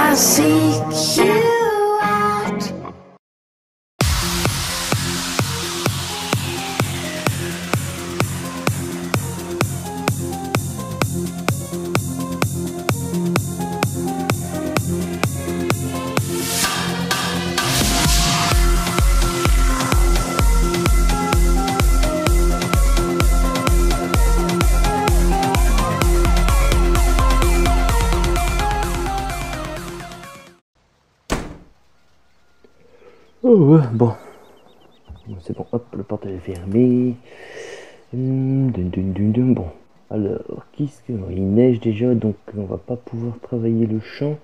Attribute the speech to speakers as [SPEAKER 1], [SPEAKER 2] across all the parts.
[SPEAKER 1] I seek you out.
[SPEAKER 2] Oh ouais, bon. C'est bon, hop, le portail est fermé. Bon, alors, qu'est-ce que... Il neige déjà, donc on va pas pouvoir travailler le champ.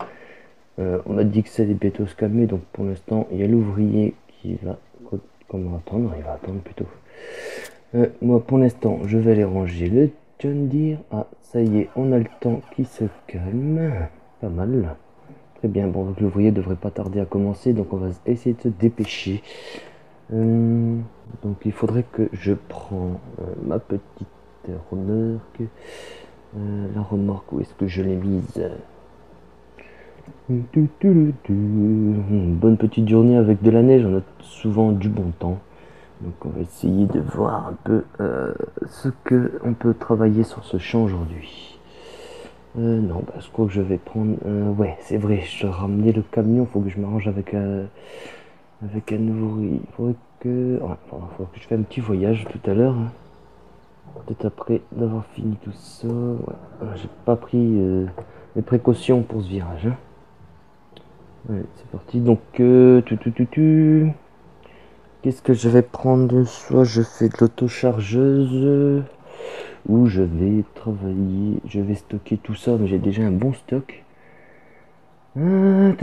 [SPEAKER 2] On a dit que ça allait bientôt se calmer, donc pour l'instant, il y a l'ouvrier qui va... Comment attendre? Il va attendre plutôt. Moi, pour l'instant, je vais aller ranger le John Deere. Ah, ça y est, on a le temps qui se calme. Pas mal. Très bien, bon, donc l'ouvrier devrait pas tarder à commencer, donc on va essayer de se dépêcher. Donc il faudrait que je prends ma petite remorque. La remorque, où est-ce que je l'ai mise? Bonne petite journée avec de la neige, on a souvent du bon temps. Donc on va essayer de voir un peu ce que on peut travailler sur ce champ aujourd'hui. Non, bah, je crois que je vais prendre... ouais, c'est vrai, je dois ramener le camion, faut que je m'arrange avec un nouveau... Il faudrait que... Ouais, faudrait que je fasse un petit voyage tout à l'heure. Hein. Peut-être après d'avoir fini tout ça. Ouais. J'ai pas pris mes précautions pour ce virage. Hein. Ouais, c'est parti. Donc, qu'est-ce que je vais prendre? Soit je fais de l'autochargeuse... Où je vais travailler, je vais stocker tout ça, mais j'ai déjà un bon stock. Ouais,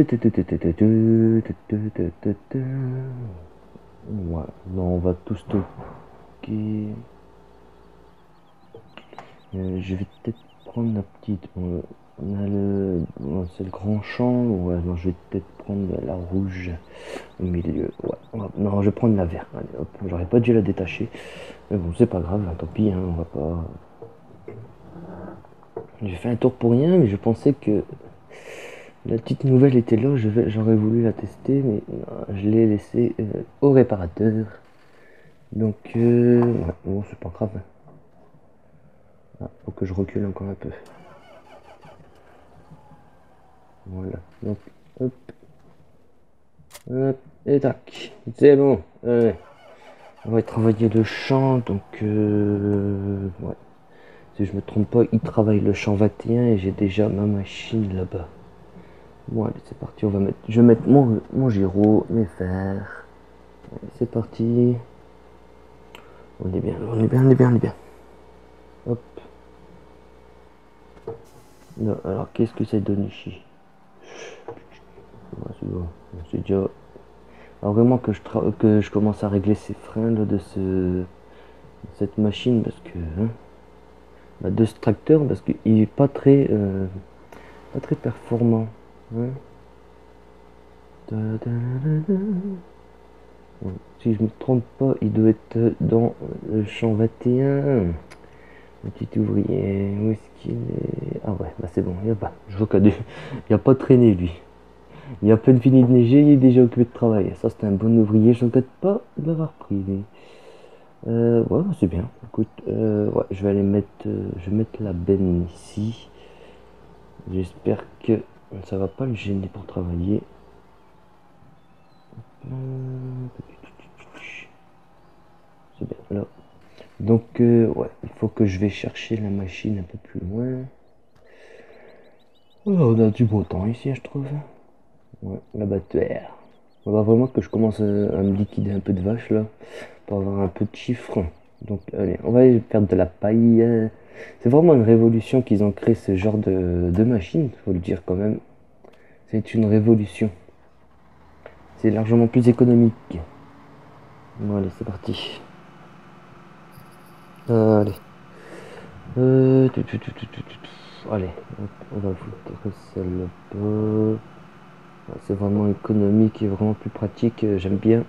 [SPEAKER 2] non, on va tout stocker. Je vais peut-être prendre la petite. Bon, on a c'est le grand champ. Ouais, non, je vais peut-être prendre la rouge au milieu. Ouais, non, je vais prendre la verte. Allez, hop, j'aurais pas dû la détacher. Mais bon, c'est pas grave, hein, tant pis, hein, on va pas. J'ai fait un tour pour rien, mais je pensais que la petite nouvelle était là. J'aurais voulu la tester, mais non, je l'ai laissée au réparateur. Donc, ouais, bon, c'est pas grave. Ah, faut que je recule encore un peu. Voilà. Donc, hop, hop, et tac. C'est bon. Ouais. On va travailler le champ, donc, ouais. Si je me trompe pas, il travaille le champ 21 et j'ai déjà ma machine là-bas. Bon, allez, c'est parti. Je vais mettre mon gyro, mes fers. Allez, c'est parti. On est bien, on est bien, on est bien, on est bien. Hop. Non, alors, qu'est-ce que ça donne ici? Ouais, c'est bon. C'est déjà... Alors vraiment que je commence à régler ces freins là, de cette machine parce que... Hein, bah, de ce tracteur parce qu'il est pas très performant. Hein. Bon, si je me trompe pas, il doit être dans le champ 21. Le petit ouvrier, où est-ce qu'il est? Ah ouais, bah c'est bon, il n'y a pas. Je vois qu'il n'y a pas traîné lui. Il a à peine fini de neiger, il est déjà occupé de travail. Ça c'est un bon ouvrier, je regrette pas de l'avoir pris. Lui. Ouais, c'est bien. Écoute, ouais, je vais aller mettre, je vais mettre la benne ici. J'espère que ça va pas le gêner pour travailler. C'est bien là. Donc, ouais, il faut que je vais chercher la machine un peu plus loin. Oh, on a du beau temps ici, je trouve. Ouais, l'abattoir. On va vraiment que je commence à me liquider un peu de vache là, pour avoir un peu de chiffres. Donc, allez, on va aller faire de la paille. C'est vraiment une révolution qu'ils ont créé ce genre de machine, faut le dire quand même. C'est une révolution. C'est largement plus économique. Bon, allez, c'est parti. Allez. Allez, on va foutre celle-là. C'est vraiment économique et vraiment plus pratique. J'aime bien.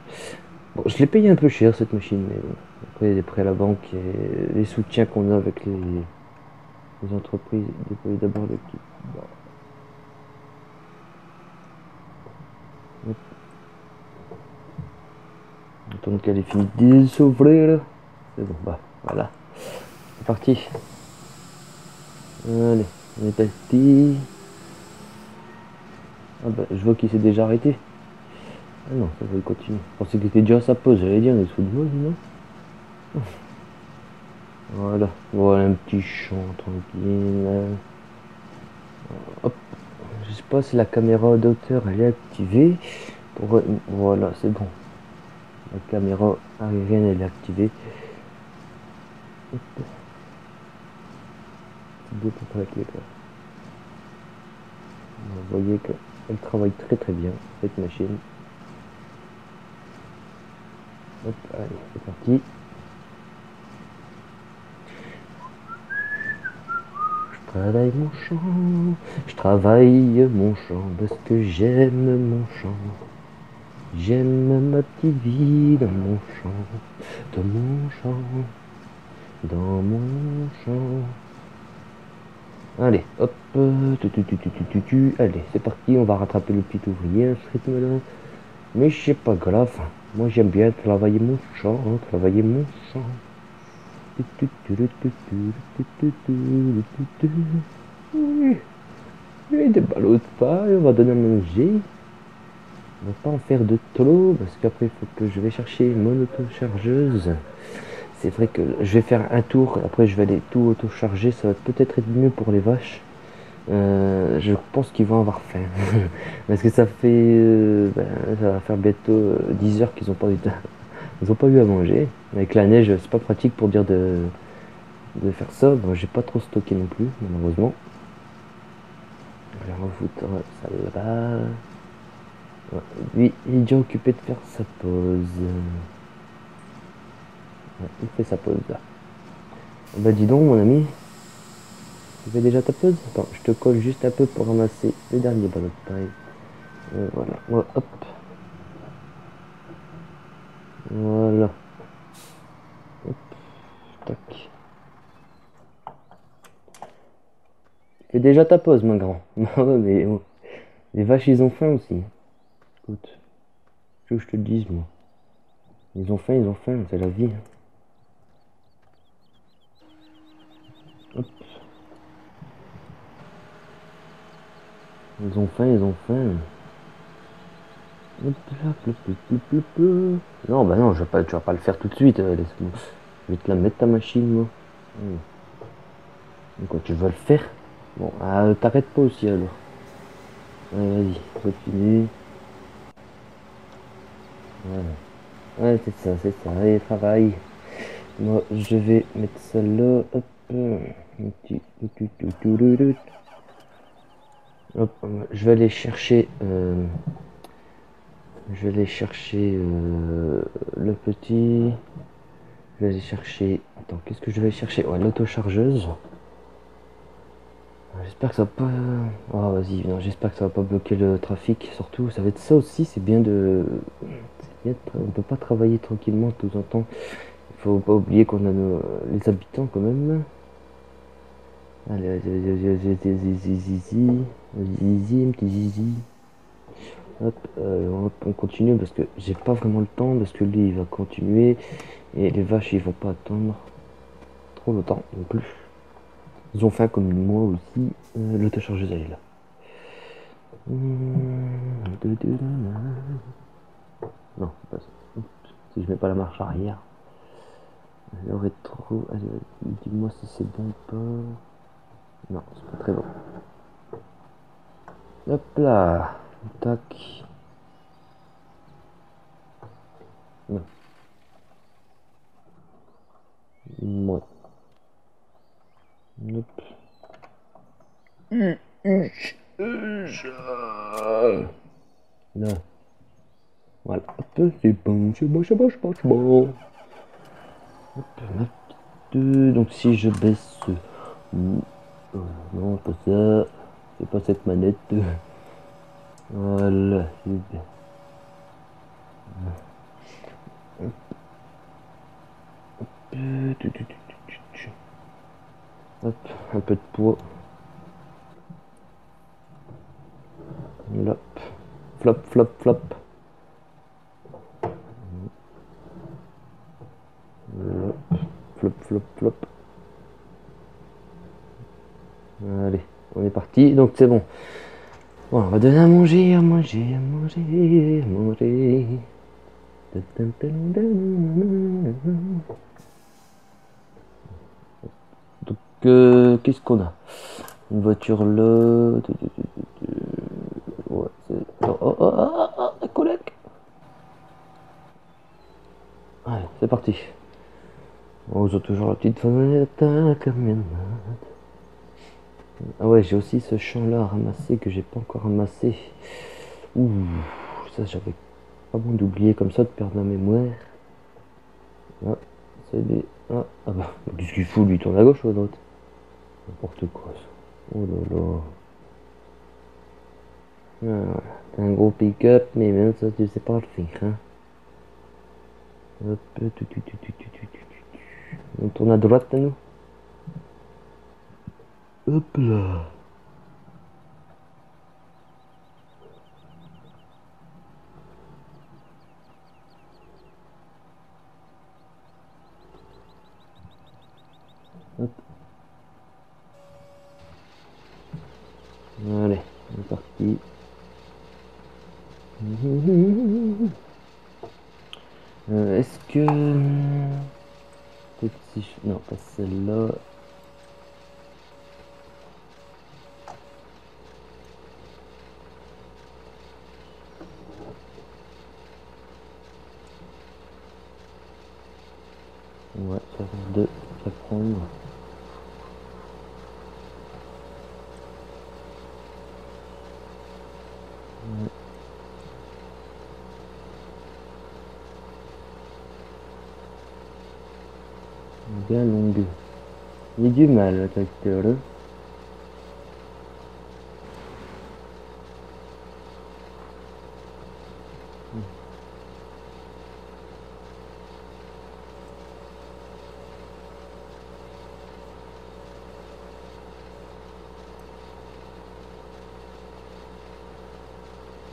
[SPEAKER 2] Bon, je l'ai payé un peu cher cette machine, mais bon. Après, il y a des prêts à la banque et les soutiens qu'on a avec les entreprises. Déployer d'abord le kit. Bon. Hop. Attends qu'elle ait fini de s'ouvrir. C'est bon, bah voilà. C'est parti. Allez, on est parti. Ah bah, je vois qu'il s'est déjà arrêté. Ah non, ça va, il continue. Je pensais qu'il était déjà à sa pause, j'allais dire, il se fout de moi, non? Voilà, voilà un petit chant tranquille. Hop, je sais pas si la caméra d'auteur elle est activée. Voilà, c'est bon. La caméra aérienne elle est activée. Hop. C'est bien pour traquer là. Vous voyez qu'elle travaille très très bien cette machine. Hop, allez, c'est parti. Je travaille mon champ parce que j'aime mon champ. J'aime ma petite vie dans mon champ, dans mon champ, dans mon champ. Allez, hop, allez, c'est parti, on va rattraper le petit ouvrier à ce rythme-là. Mais c'est pas grave, moi j'aime bien travailler mon champ, travailler mon champ. Et des ballots de paille, on va donner à manger. On va pas en faire de trop parce qu'après il faut que je vais chercher mon auto-chargeuse. C'est vrai que je vais faire un tour, après je vais aller tout auto-charger, ça va peut-être être mieux pour les vaches. Je pense qu'ils vont avoir faim. Parce que ça fait ça va faire bientôt 10 heures qu'ils n'ont pas eu ils ont pas eu à manger. Avec la neige, c'est pas pratique pour dire de faire ça. Bon, j'ai pas trop stocké non plus, malheureusement. Je vais refoutre ça là-bas. Ouais, lui, il est déjà occupé de faire sa pause. Ouais, il fait sa pause là. Bah dis donc mon ami, tu fais déjà ta pause? Attends, je te colle juste un peu pour ramasser les derniers ballons de paille. Voilà, ouais, hop. Voilà. Hop, tac. Tu fais déjà ta pause, mon grand. Ah ouais, mais oh, les vaches, ils ont faim aussi. Écoute, je veux que je te le dise, moi. Ils ont faim, c'est la vie. Hop. Ils ont faim, ils ont faim. Hop là, non, bah non, tu vas pas le faire tout de suite. Laisse-moi. Je vais te la mettre ta machine, moi. Quoi, tu vas le faire? Bon, t'arrêtes pas aussi alors. Allez, vas-y, continue. Voilà. Ouais, c'est ça, allez, travaille. Moi, je vais mettre ça là. Hop. Hop, je vais aller chercher. Je vais aller chercher le petit. Je vais aller chercher. Attends, qu'est-ce que je vais aller chercher? Ouais, l'autochargeuse. J'espère que ça va pas. Oh, vas-y, non, j'espère que ça va pas bloquer le trafic. Surtout, ça va être ça aussi. C'est bien de. On peut pas travailler tranquillement de temps en temps. Il faut pas oublier qu'on a les habitants quand même. Allez, vas-y, zizi, un petit zizi. Hop, on continue parce que j'ai pas vraiment le temps parce que lui il va continuer et les vaches ils vont pas attendre trop longtemps non plus. Ils ont faim comme moi aussi. L'autochargeuse elle est là. Non, pas ça. Si je mets pas la marche arrière, le rétro. Allez, dis-moi si c'est bon ou pas. Non, c'est pas très bon. Hop là, tac. Non. Ouais. Hop. Là. Voilà. Hop, c'est bon, c'est bon, c'est bon, c'est bon, c'est bon. Hop, ma petite. Donc si je baisse. Non, pas ça. C'est pas cette manette. Voilà, c'est bien. Hop, un peu de poids. Là. Flop, flop, flop. parti, donc c'est bon. Bon, on va donner à manger, à manger, à manger, à manger. Donc, qu'est-ce qu'on a? Une voiture là. Ouais, oh, oh, oh, oh, oh, oh, collègue. Allez, c'est parti. On a toujours la petite fenêtre, la camionnette. Ah ouais, j'ai aussi ce champ-là à ramasser que j'ai pas encore ramassé. Ouh, ça j'avais pas bon d'oublier comme ça, de perdre la mémoire. Ah, c'est des... Ah bah, qu'est-ce qu'il fout lui, il tourne à gauche ou à droite? N'importe quoi ça. Oh là là. Ah, voilà. T'as un gros pick-up, mais même ça tu sais pas le faire, hein. Hop, on tourne à droite à nous. Hop là. Hop. Allez, on est parti. Est-ce que... Peut-être si je... Non, pas celle-là. Ouais, ça va de la prendre. Ouais. Bien longue. Il y a du mal le tracteur là.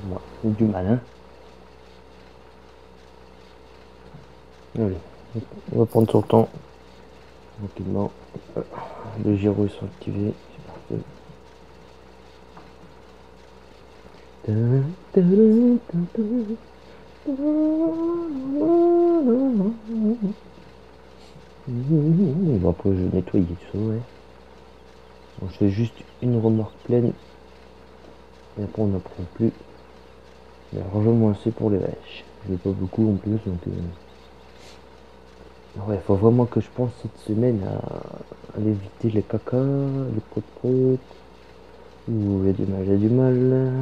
[SPEAKER 2] Ouais, il y a du mal, hein. Allez, on va prendre son temps. Tranquillement. Les gyros sont activés. C'est parti. Bon, après, je vais nettoyer tout ça, ouais. Bon, je fais juste une remorque pleine. Et après, on n'en prend plus. Il y a largement assez pour les vaches. Je veux pas beaucoup en plus, donc... Ouais, faut vraiment que je pense cette semaine à éviter les caca, les proutes. Ouh, il y a du mal, il y a du mal.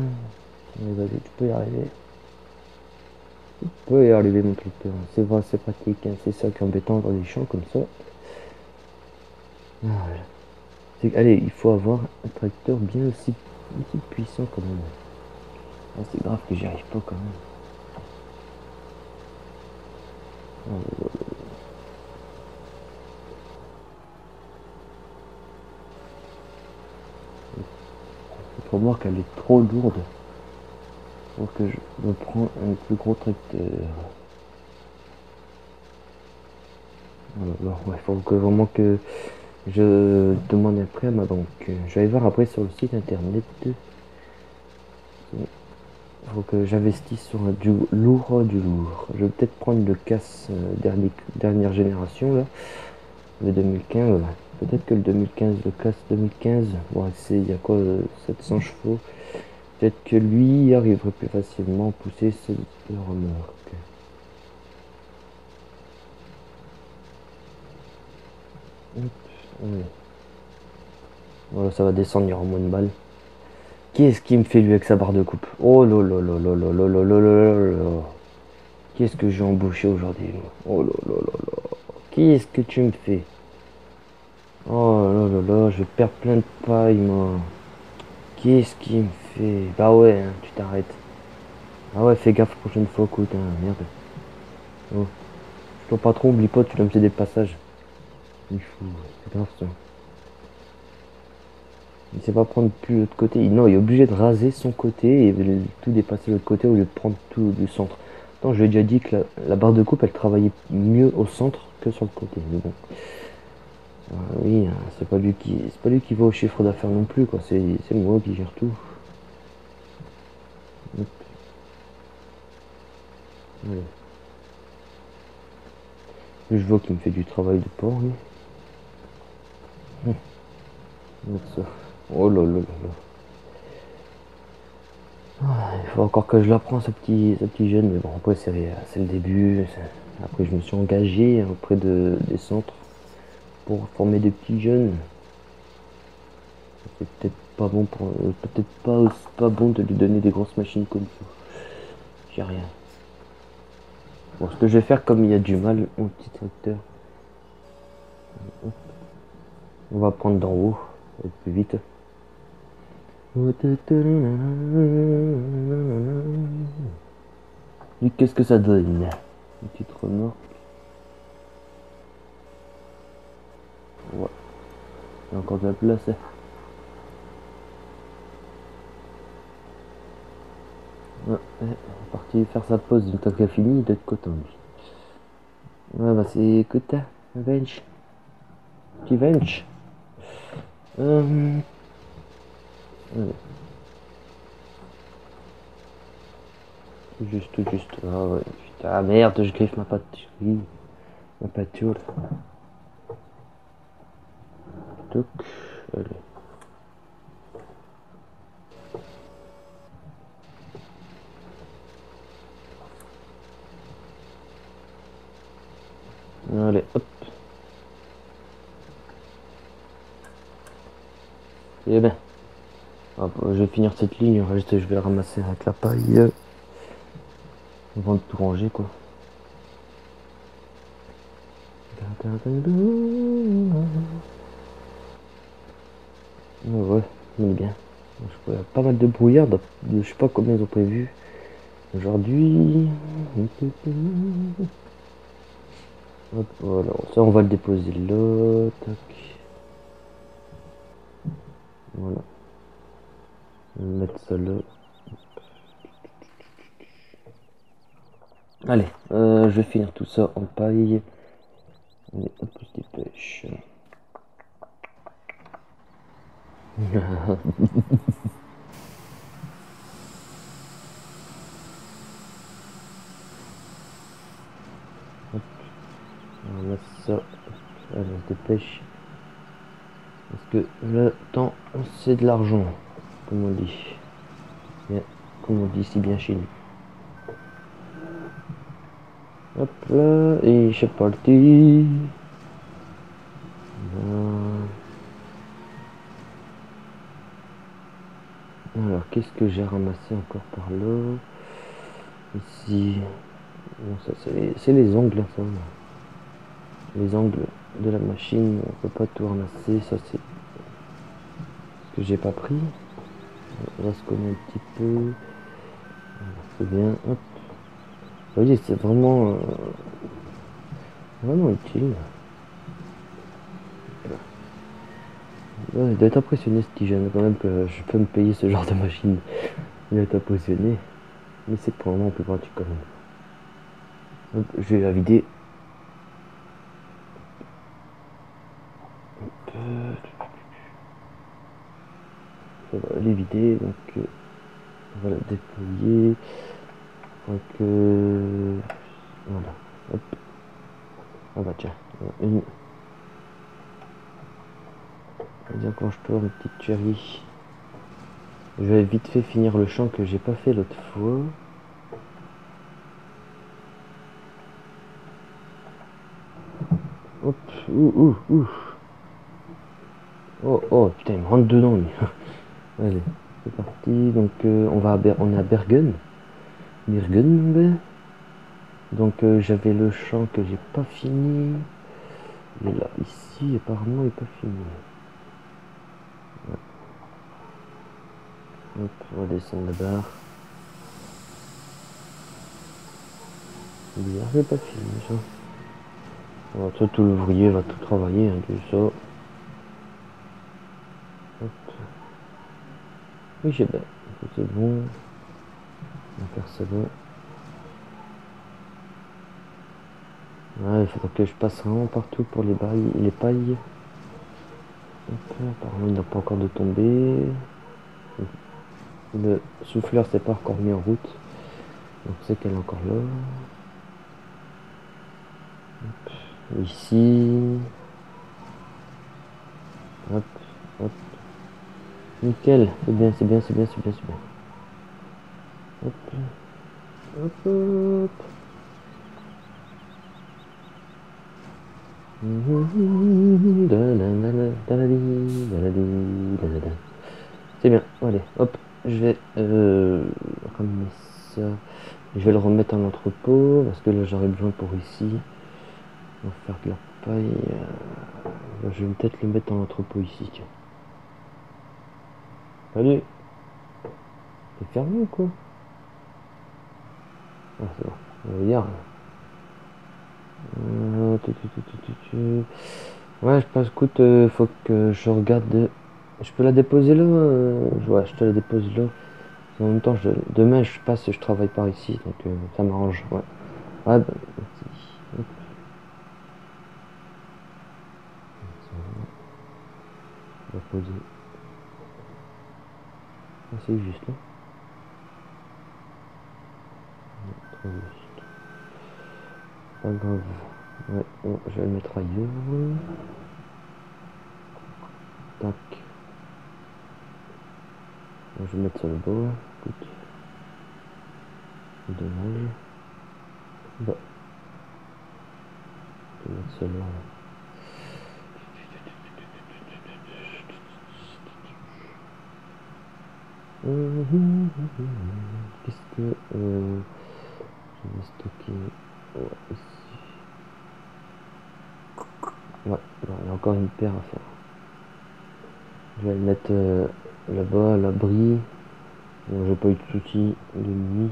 [SPEAKER 2] Mais vas-y, tu peux y arriver. Tu peux y arriver, mon tracteur. C'est vrai, c'est pratique, hein. C'est ça qui est embêtant dans les champs comme ça. Voilà. Allez, il faut avoir un tracteur bien aussi puissant quand même. Ah, c'est grave que j'y arrive pas quand même. Oh, cette remorque, elle est trop lourde pour que je me prends un plus gros tracteur. Alors, ouais, faut que vraiment que je demande après à ma banque. Je vais aller voir après sur le site internet. Il faut que j'investisse sur du lourd, du lourd. Je vais peut-être prendre le casse dernière génération là, le 2015. Peut-être que le 2015, le casse 2015, bon, il y a quoi, 700 chevaux. Peut-être que lui arriverait plus facilement à pousser cette remorque. Hop, ouais. Voilà, ça va descendre, il y aura moins de balles. Qu'est-ce qu'il me fait lui avec sa barre de coupe? Oh là là là là là là là là là là. Qu'est-ce que j'ai embouché aujourd'hui? Oh là là là là. Qu'est-ce que tu me fais? Oh là là là, je perds plein de paille, moi. Qu'est-ce qu'il me fait? Bah ouais, hein, tu t'arrêtes. Ah ouais, fais gaffe prochaine fois, écoute, hein, merde. Oh. Ton patron, oublie pas, tu dois me faire des passages. Il faut, c'est grave ça. Il sait pas prendre plus l'autre côté. Non, il est obligé de raser son côté et de tout dépasser de l'autre côté au lieu de prendre tout du centre. Non, je lui ai déjà dit que la barre de coupe, elle travaillait mieux au centre que sur le côté. Mais bon. Oui, hein, c'est pas lui qui va au chiffre d'affaires non plus, quoi. C'est moi qui gère tout. Hop, allez. Je vois qu'il me fait du travail de porc, lui. Mettre ça. Oh là là là là. Il faut encore que je l'apprends, ce petit jeune, mais bon, après, c'est le début. Après, je me suis engagé auprès des centres pour former des petits jeunes. C'est peut-être pas bon pas bon de lui donner des grosses machines comme ça. J'ai rien. Bon, ce que je vais faire, comme il y a du mal, mon petit tracteur, on va prendre d'en haut, ça va être plus vite. Et qu'est-ce que ça donne? Une petite remorque. Ouais, il y a encore de la place. Ouais, ouais, parti faire sa pause une fois qu'il a fini, il doit être content lui. Ouais, bah c'est écoute, un bench. Petit bench. Ouais, tout juste. Ah ouais, putain, merde, je griffe ma pâte. Oui, ma pâture. Toc, allez. Allez, hop. Et bien. Hop, je vais finir cette ligne, le reste je vais le ramasser avec la paille. Avant de tout ranger quoi. Ouais, on est bien. Il y a pas mal de brouillard, je sais pas combien ils ont prévu aujourd'hui. Hop, voilà, ça on va le déposer là. Tac. Voilà. On va mettre ça là. Allez, je vais finir tout ça en paille. Allez, hop, on se dépêche. Hop, on va mettre ça. Allez, on se dépêche. Parce que le temps, c'est de l'argent, comme on dit. Bien, comme on dit si bien chez nous. Hop là, et c'est parti. Alors, qu'est-ce que j'ai ramassé encore par là? Ici. Bon, ça, c'est les angles, ça. Les angles de la machine, on peut pas tout ramasser. Ça, c'est ce que j'ai pas pris. On va se connaître un petit peu. C'est bien. Hop. Vous voyez, c'est vraiment, vraiment utile. Ouais, il doit être impressionné ce petit jeune quand même que je peux me payer ce genre de machine. Il doit être impressionné. Mais c'est pour moi plus pratique quand même. Hop, je vais la vider. Ça va les vider, donc on va la déployer. Donc voilà. Hop. Ah bah tiens. Une. On va dire quand je peux une petite cherry. Je vais vite fait finir le champ que j'ai pas fait l'autre fois. Hop, ouh. Oh, oh, putain, il me rentre dedans, lui. Allez, c'est parti. Donc, on est à Bergen. Bergen. Donc, j'avais le champ que j'ai pas fini. Il est là, ici, apparemment, il est pas fini. Ouais. Hop, on va descendre la barre. Bizarre, j'ai pas fini, ça. Alors, toi, tout l'ouvrier va tout travailler, hein, tout ça. Hop. Oui, j'ai bien. C'est bon. On va faire ça là. Ouais, il faudra que je passe vraiment partout pour les pailles. Hop, apparemment il n'a pas encore de tomber. Le souffleur s'est pas encore mis en route. Donc c'est qu'elle est encore là. Hop, ici. Hop, hop. Nickel, c'est bien, c'est bien, c'est bien, c'est bien, c'est bien. Hop, hop, hop. C'est bien, allez, hop, je vais ramener ça. Je vais le remettre en entrepôt parce que là j'aurai besoin pour ici. On va faire de la paille. Je vais peut-être le mettre en entrepôt ici, tiens. Salut. T'es fermé ou quoi? Ah c'est bon, regarde. Ouais, je pense, écoute, faut que je regarde. Je peux la déposer là? Ouais, je te la dépose là. En même temps, demain je passe, je travaille par ici, donc ça m'arrange. Ouais. Ouais, bah, merci. Hop. On va poser. Ah, c'est juste là. Trop juste. Pas grave. Ouais, bon, je vais le mettre ailleurs. Tac. Bon, je vais mettre ça là-bas. Écoute. Dommage. Bah. Je vais mettre ça là. Qu'est-ce que je vais stocker? Ouais, ici. Ouais, il y a encore une paire à faire. Je vais le mettre là-bas, à l'abri. Bon, j'ai pas eu de soucis de nuit.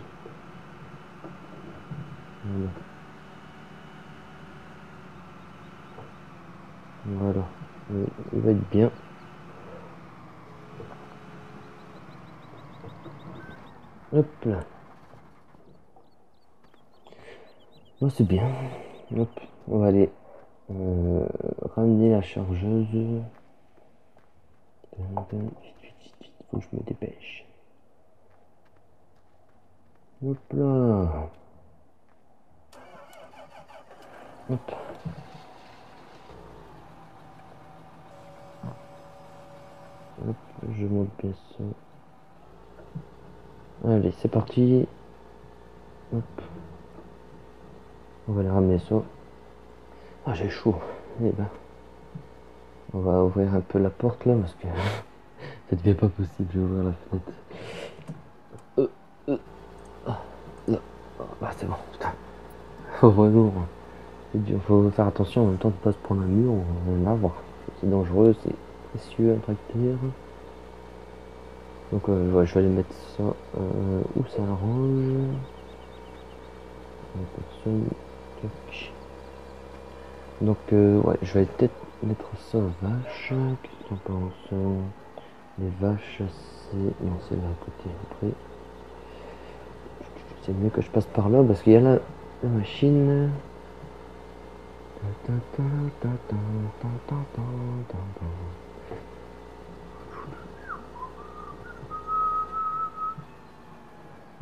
[SPEAKER 2] Voilà. Il va être bien. Hop là. Bon, c'est bien. Hop, on va aller ramener la chargeuse. Vite, vite, vite, vite, faut que je me dépêche. Hop là. Hop. Hop, je monte bien ça. Allez, c'est parti. Hop. On va aller ramener ça. Ah, j'ai chaud. Eh ben, on va ouvrir un peu la porte là parce que ça devient pas possible d'ouvrir la fenêtre. Ah, là. Ah, c'est bon, putain. Vraiment, c'est dur. Faut faire attention en même temps de pas se prendre un mur, on va voir. C'est dangereux, c'est précieux un tracteur. Donc ouais, je vais aller mettre ça où ça arrange. Personne. Donc ouais, je vais peut-être mettre ça aux vaches. Qu'est-ce que t'en penses? Les vaches, c'est... Non, c'est là à côté. Après, c'est mieux que je passe par là parce qu'il y a la machine.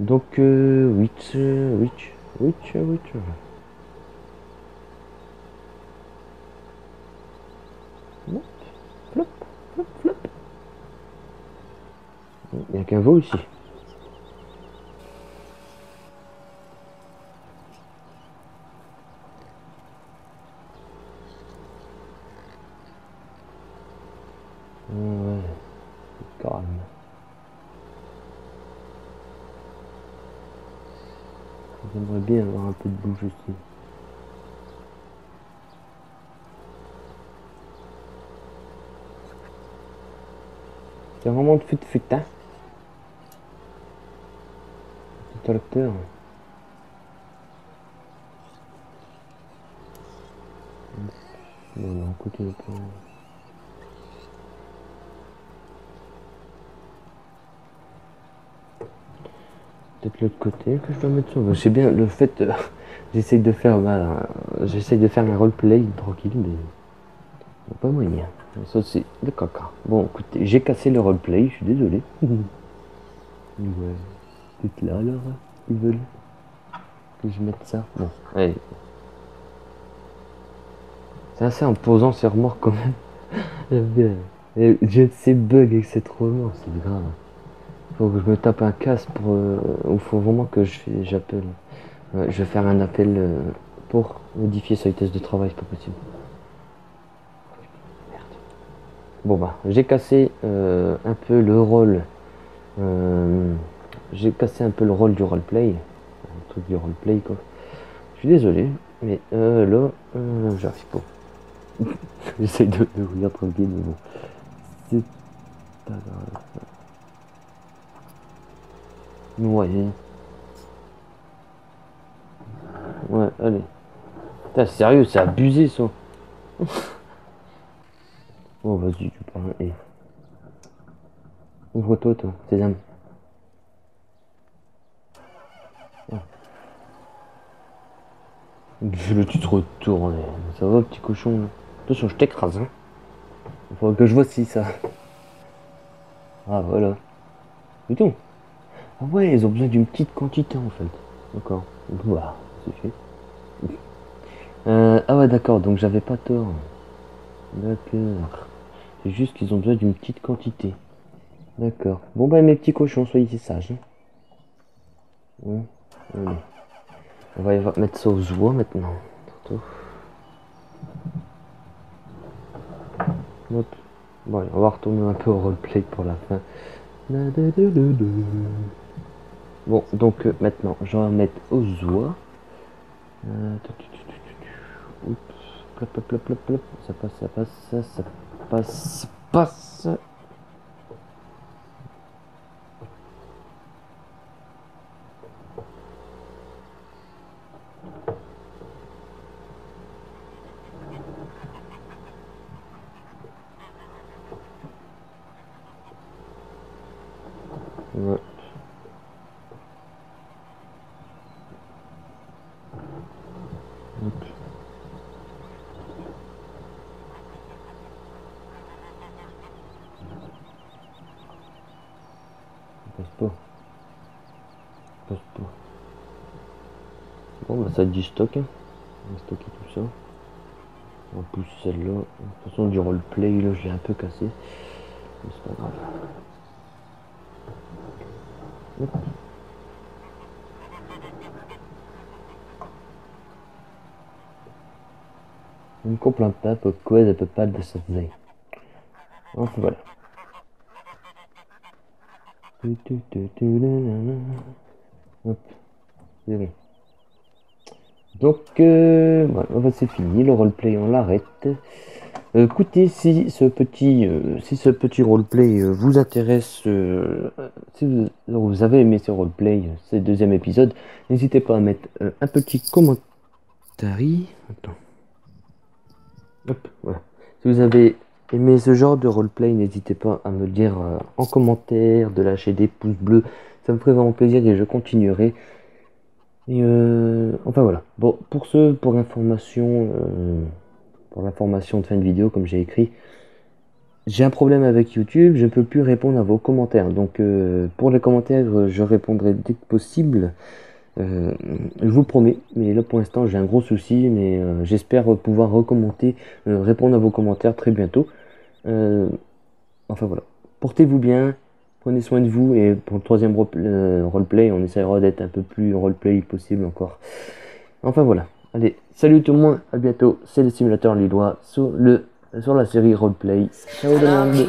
[SPEAKER 2] Donc, witch. Flop, flop, flop, flop. Il n'y a qu'un veau ici. Ouais, c'est calme. J'aimerais bien avoir un peu de bouge aussi. C'est vraiment de fut hein. Tout tracteur. Non, écoute, il est pas... Peut-être l'autre côté que je dois mettre sur. C'est bien le fait. J'essaye de faire un roleplay tranquille, mais pas moyen. Ça c'est le caca. Bon, écoutez, j'ai cassé le roleplay, je suis désolé. Ouais, t'es là alors, ils veulent que je mette ça. Bon, allez. C'est assez imposant ces remorques quand même. J'aime bien. Et j'ai ces bugs avec cette remorque, c'est grave. Faut que je me tape un casque pour. Ou faut vraiment que j'appelle. Ouais, je vais faire un appel pour modifier sa vitesse de travail, c'est pas possible. Merde. Bon bah, j'ai cassé un peu le rôle. J'ai cassé un peu le rôle du roleplay. Le truc du roleplay quoi. Je suis désolé, mais là, j'arrive pas. J'essaye de regarder tranquille, mais bon. C'est pas grave. Ouais. Ouais, allez. Putain, sérieux, c'est abusé ça. Oh, vas-y, tu parles. Et ouvre-toi, toi, sésame. Oh. Le tu te retournes. Ça va, petit cochon. Là. Attention, je t'écrase. Hein. Il faudra que je vois si ça. Ah, voilà. C'est tout. Ah ouais, ils ont besoin d'une petite quantité en fait. D'accord. Bah, c'est fait. Ah ouais, d'accord, donc j'avais pas tort. D'accord. C'est juste qu'ils ont besoin d'une petite quantité. D'accord. Bon bah mes petits cochons, soyez sages. Hein. Ouais. Allez. On va mettre ça aux oies maintenant. Surtout. Hop. Bon allez, on va retourner un peu au roleplay pour la fin. Bon, donc maintenant, je vais mettre aux oies. Oups. Plop, plop, plop, plop, plop. Ça passe, ça passe, ça passe, ça passe. Ouais. Hop. Ça passe pas. Ça passe pas. Bon bah ça a du stock. Hein. On va stocker tout ça. On pousse celle-là. De toute façon du roleplay là j'ai un peu cassé. Mais c'est pas grave. Hop. On ne comprend pas pourquoi elle ne peut pas le sauver. Enfin voilà. Hop, c'est bon. Donc voilà, c'est fini, le roleplay on l'arrête. Écoutez, si ce petit roleplay vous intéresse, si vous avez aimé ce roleplay, ce deuxième épisode, n'hésitez pas à mettre un petit commentaire. Attends. Hop, voilà. Si vous avez aimé ce genre de roleplay, n'hésitez pas à me le dire en commentaire, de lâcher des pouces bleus. Ça me ferait vraiment plaisir et je continuerai. Et enfin voilà. Bon, pour l'information de fin de vidéo, comme j'ai écrit, j'ai un problème avec YouTube, je ne peux plus répondre à vos commentaires. Donc pour les commentaires, je répondrai dès que possible. Je vous promets, mais là pour l'instant j'ai un gros souci, mais j'espère pouvoir recommencer, répondre à vos commentaires très bientôt. Enfin voilà, portez-vous bien, prenez soin de vous, et pour le troisième roleplay, on essaiera d'être un peu plus roleplay possible encore. Enfin voilà, allez, salut tout le monde, à bientôt, c'est le simulateur lillois sur la série roleplay. Ciao tout le monde.